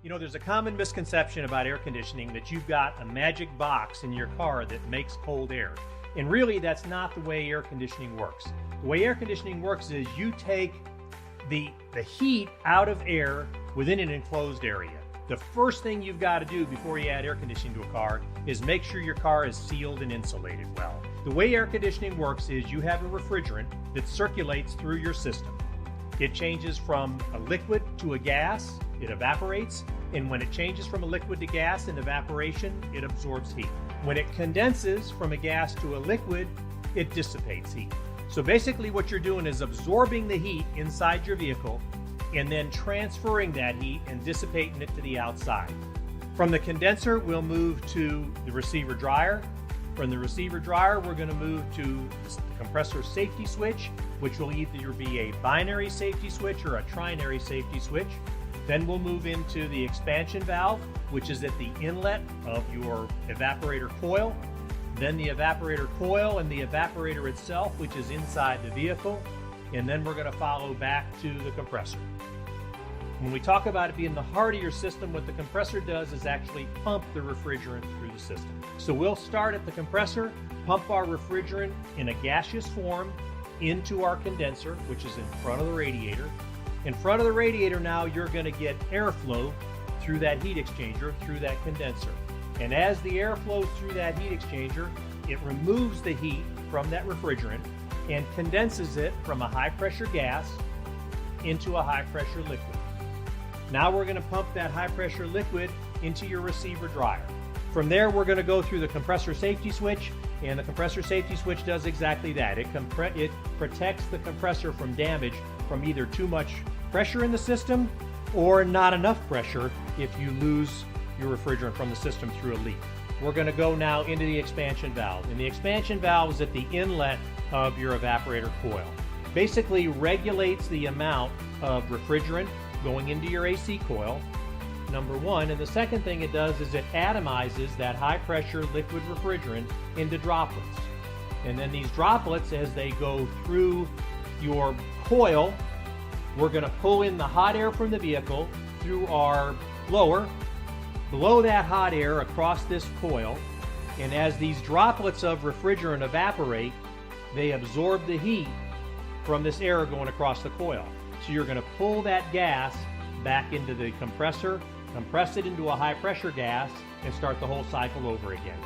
You know, there's a common misconception about air conditioning that you've got a magic box in your car that makes cold air. And really, that's not the way air conditioning works. The way air conditioning works is you take the heat out of air within an enclosed area. The first thing you've got to do before you add air conditioning to a car is make sure your car is sealed and insulated well. The way air conditioning works is you have a refrigerant that circulates through your system. It changes from a liquid to a gas, it evaporates, and when it changes from a liquid to gas in evaporation, it absorbs heat. When it condenses from a gas to a liquid, it dissipates heat. So basically what you're doing is absorbing the heat inside your vehicle and then transferring that heat and dissipating it to the outside. From the condenser, we'll move to the receiver dryer. From the receiver dryer, we're going to move to the compressor safety switch, which will either be a binary safety switch or a trinary safety switch. Then we'll move into the expansion valve, which is at the inlet of your evaporator coil. Then the evaporator coil and the evaporator itself, which is inside the vehicle. And then we're going to follow back to the compressor. When we talk about it being the heart of your system, what the compressor does is actually pump the refrigerant through the system. So we'll start at the compressor, pump our refrigerant in a gaseous form into our condenser, which is in front of the radiator. In front of the radiator now, you're going to get airflow through that heat exchanger, through that condenser. And as the air flows through that heat exchanger, it removes the heat from that refrigerant and condenses it from a high pressure gas into a high pressure liquid. Now we're going to pump that high pressure liquid into your receiver dryer. From there, we're going to go through the compressor safety switch, and the compressor safety switch does exactly that. It protects the compressor from damage from either too much pressure in the system or not enough pressure if you lose your refrigerant from the system through a leak. We're going to go now into the expansion valve, and the expansion valve is at the inlet of your evaporator coil. Basically regulates the amount of refrigerant going into your AC coil, number one. And the second thing it does is it atomizes that high pressure liquid refrigerant into droplets. And then these droplets, as they go through your coil, we're going to pull in the hot air from the vehicle through our blower, blow that hot air across this coil, and as these droplets of refrigerant evaporate, they absorb the heat from this air going across the coil. So you're going to pull that gas back into the compressor, compress it into a high pressure gas, and start the whole cycle over again.